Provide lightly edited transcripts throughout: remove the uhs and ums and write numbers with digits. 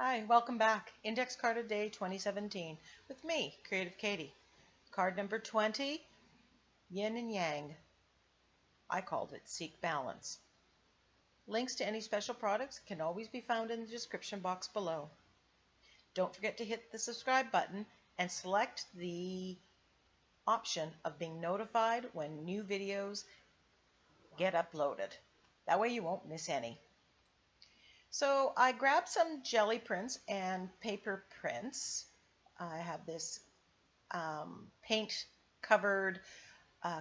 Hi, welcome back. Index Card of Day 2017 with me, Creative Katie. Card number 20, Yin and Yang. I called it Seek Balance. Links to any special products can always be found in the description box below. Don't forget to hit the subscribe button and select the option of being notified when new videos get uploaded. That way you won't miss any. So I grabbed some jelly prints and paper prints. I have this paint covered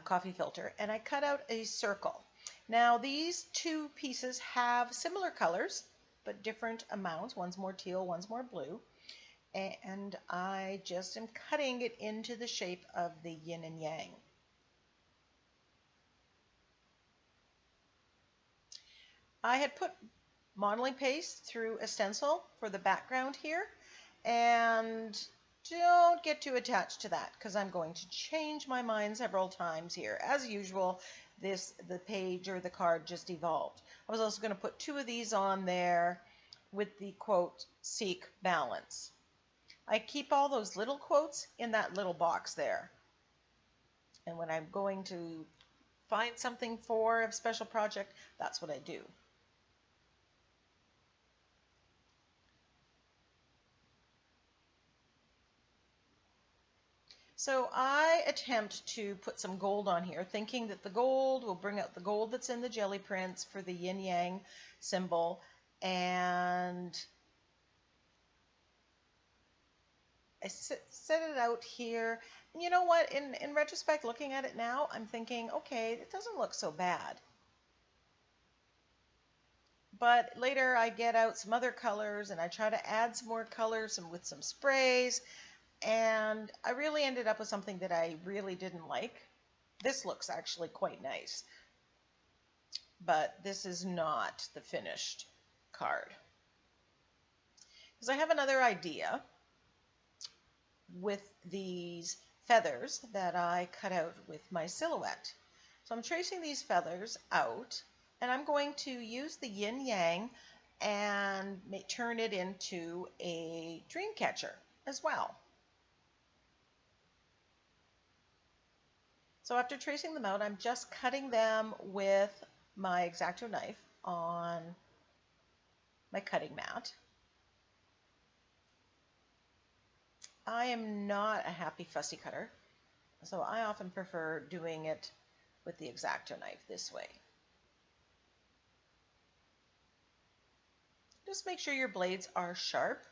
coffee filter, and I cut out a circle. Now these two pieces have similar colors but different amounts. One's more teal, one's more blue, and I just am cutting it into the shape of the yin and yang. I had put modeling paste through a stencil for the background here, and don't get too attached to that because I'm going to change my mind several times here. As usual, the page or the card just evolved. I was also going to put two of these on there with the quote, "Seek balance." I keep all those little quotes in that little box there. And when I'm going to find something for a special project, that's what I do. So I attempt to put some gold on here, thinking that the gold will bring out the gold that's in the jelly prints for the yin-yang symbol. And I set it out here. And you know what? In retrospect, looking at it now, I'm thinking, okay, it doesn't look so bad. But later I get out some other colors and I try to add some more colors with some sprays. And I really ended up with something that I really didn't like. This looks actually quite nice, but this is not the finished card. Because I have another idea with these feathers that I cut out with my silhouette. So I'm tracing these feathers out, and I'm going to use the yin-yang and turn it into a dream catcher as well. So after tracing them out, I'm just cutting them with my X-Acto knife on my cutting mat. I am not a happy fussy cutter, so I often prefer doing it with the X-Acto knife this way. Just make sure your blades are sharp.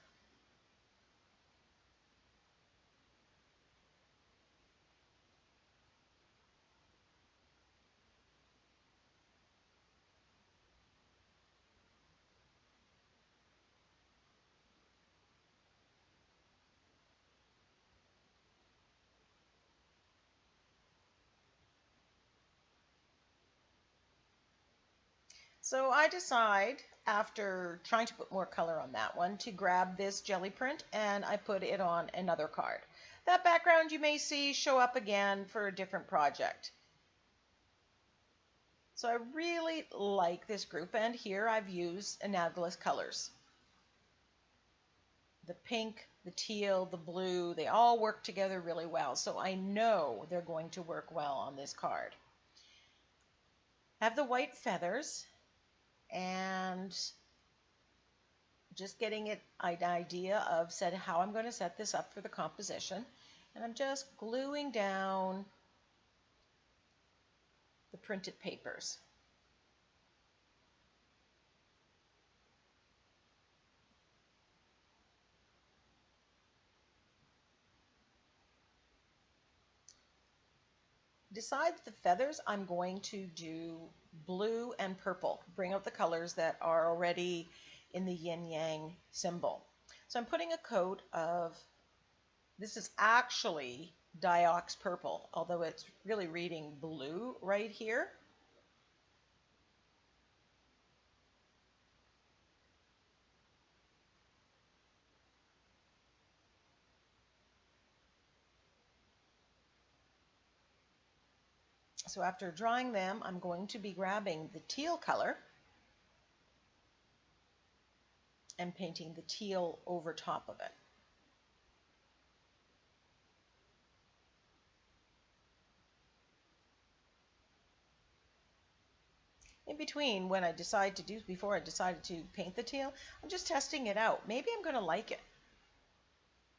So I decide, after trying to put more color on that one, to grab this jelly print and I put it on another card. That background you may see show up again for a different project. So I really like this group, and here I've used analogous colors. The pink, the teal, the blue, they all work together really well, so I know they're going to work well on this card. I have the white feathers, and just getting an idea of how I'm going to set this up for the composition. And I'm just gluing down the printed papers. Besides the feathers, I'm going to do blue and purple, bring out the colors that are already in the yin-yang symbol. So I'm putting a coat of, this is actually Diox purple, although it's really reading blue right here. So after drawing them, I'm going to be grabbing the teal color and painting the teal over top of it. In between, before I decided to paint the teal, I'm just testing it out. Maybe I'm going to like it.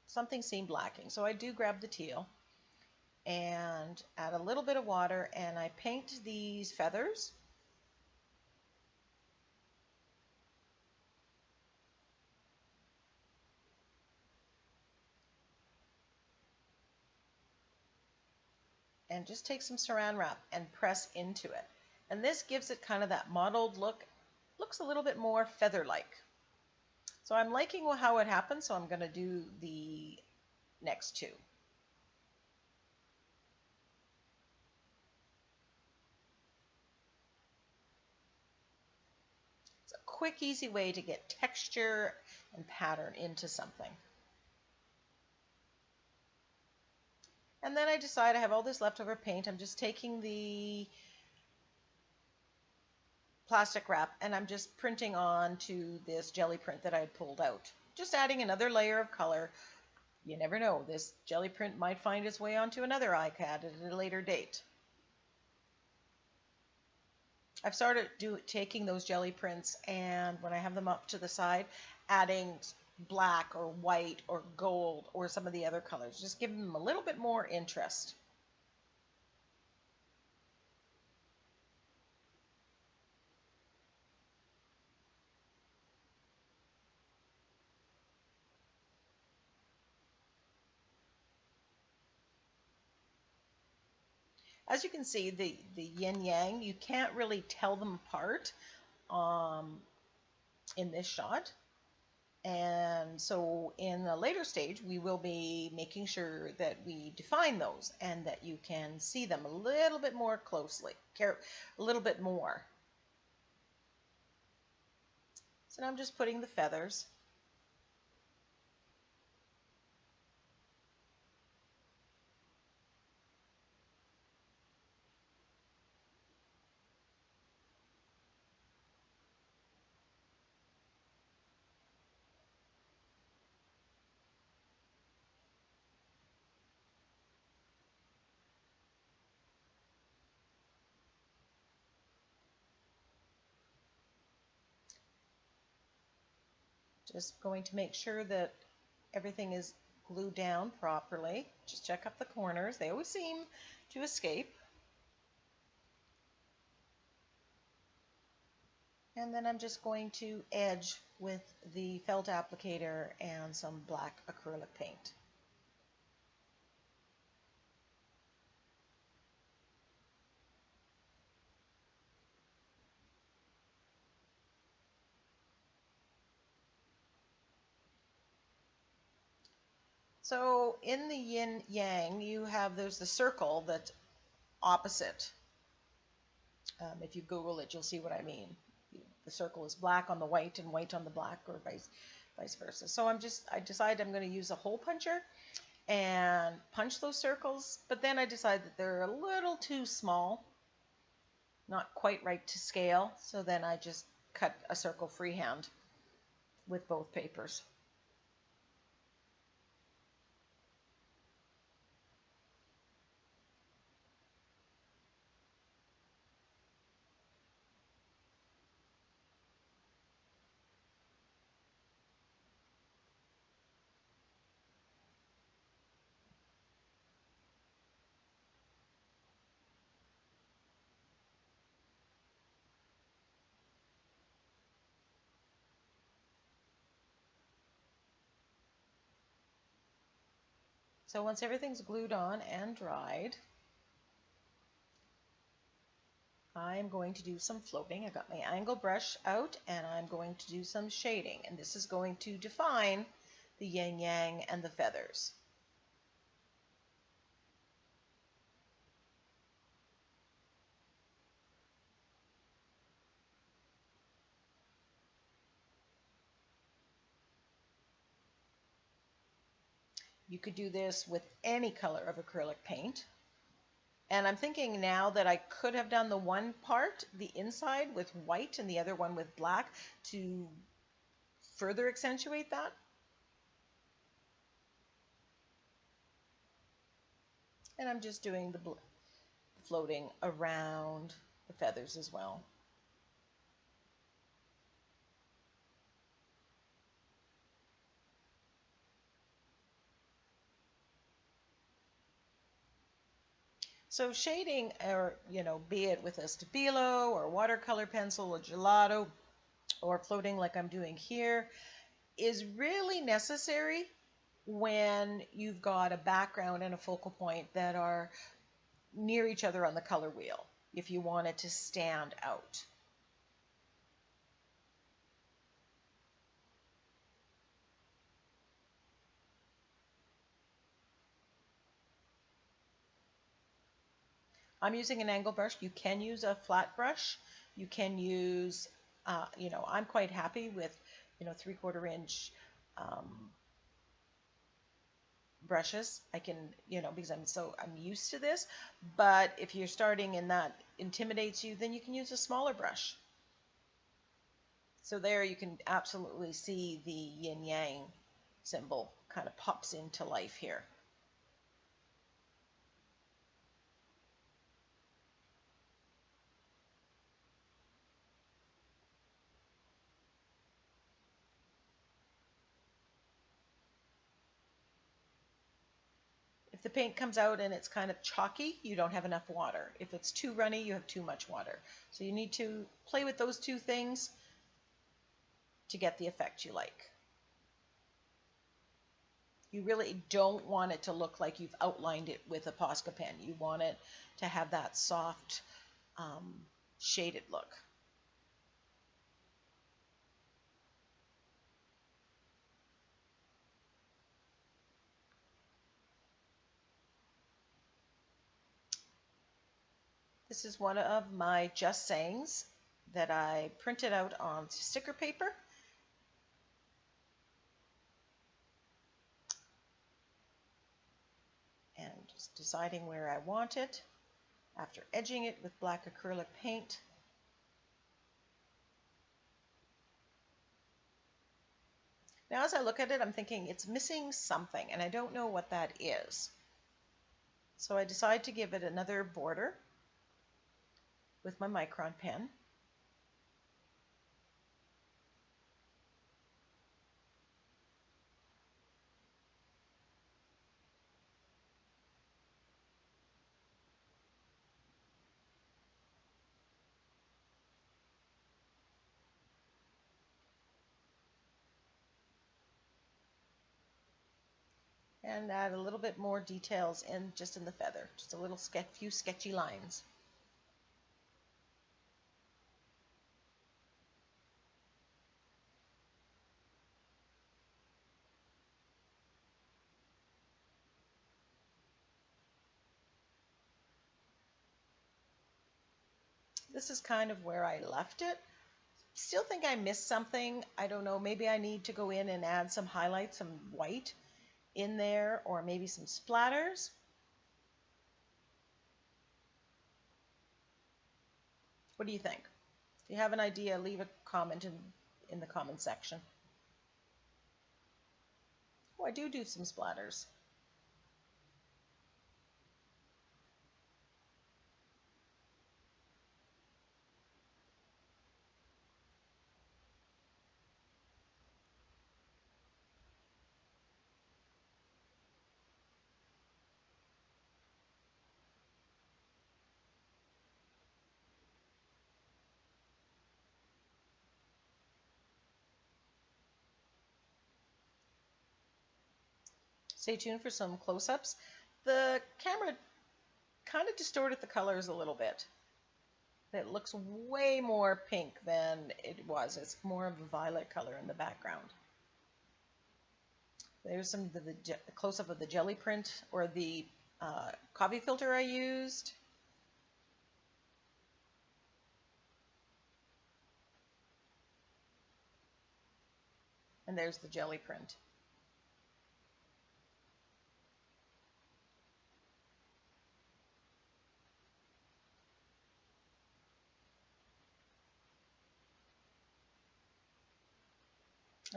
Something seemed lacking. So I do grab the teal and add a little bit of water, and I paint these feathers. And just take some saran wrap and press into it. And this gives it kind of that mottled look. Looks a little bit more feather-like. So I'm liking how it happens, so I'm going to do the next two. It's a quick, easy way to get texture and pattern into something. And then I decide I have all this leftover paint. I'm just taking the plastic wrap and I'm just printing on to this jelly print that I had pulled out. Just adding another layer of color. You never know, this jelly print might find its way onto another ICAD at a later date. I've started taking those jelly prints, and when I have them up to the side, adding black or white or gold or some of the other colors, just giving them a little bit more interest. As you can see, the yin yang, you can't really tell them apart in this shot. And so in a later stage, we will be making sure that we define those and that you can see them a little bit more closely, a little bit more. So now I'm just putting the feathers. Just going to make sure that everything is glued down properly. Just check up the corners. They always seem to escape. And then I'm just going to edge with the felt applicator and some black acrylic paint. So in the yin yang, there's the circle that's opposite. If you Google it, you'll see what I mean. The circle is black on the white and white on the black, or vice versa. So I decided I'm going to use a hole puncher and punch those circles, but then I decided that they're a little too small, not quite right to scale, so then I just cut a circle freehand with both papers. So once everything's glued on and dried, I'm going to do some floating. I got my angle brush out and I'm going to do some shading, and this is going to define the yin yang and the feathers. You could do this with any color of acrylic paint. And I'm thinking now that I could have done the one part, the inside, with white and the other one with black to further accentuate that. And I'm just doing the floating around the feathers as well. So shading, or be it with a Stabilo or watercolor pencil or gelato or floating like I'm doing here, is really necessary when you've got a background and a focal point that are near each other on the color wheel, if you want it to stand out. I'm using an angle brush. You can use a flat brush. You can use, I'm quite happy with, 3/4 inch brushes. I can, because I'm used to this. But if you're starting and that intimidates you, then you can use a smaller brush. So there you can absolutely see the yin yang symbol kind of pops into life here. If the paint comes out and it's kind of chalky, you don't have enough water. If it's too runny, you have too much water. So you need to play with those two things to get the effect you like. You really don't want it to look like you've outlined it with a Posca pen. You want it to have that soft, shaded look. This is one of my Just Sayings that I printed out on sticker paper. And just deciding where I want it after edging it with black acrylic paint. Now as I look at it, I'm thinking it's missing something, and I don't know what that is. So I decide to give it another border with my micron pen. And add a little bit more details just in the feather, just a little few sketchy lines. This is kind of where I left it. Still think I missed something. I don't know, maybe I need to go in and add some highlights, some white in there, or maybe some splatters. What do you think? If you have an idea, leave a comment in the comment section. Oh, I do some splatters. Stay tuned for some close-ups. The camera kind of distorted the colors a little bit. It looks way more pink than it was. It's more of a violet color in the background. There's some of the close-up of the jelly print, or the coffee filter I used. And there's the jelly print.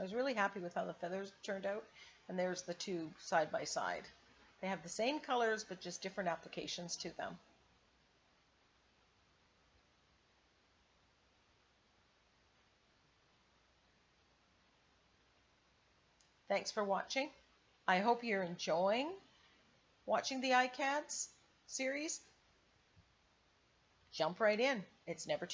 was really happy with how the feathers turned out, and there's the two side by side. They have the same colors, but just different applications to them. Thanks for watching. I hope you're enjoying watching the ICADS series. Jump right in. It's never too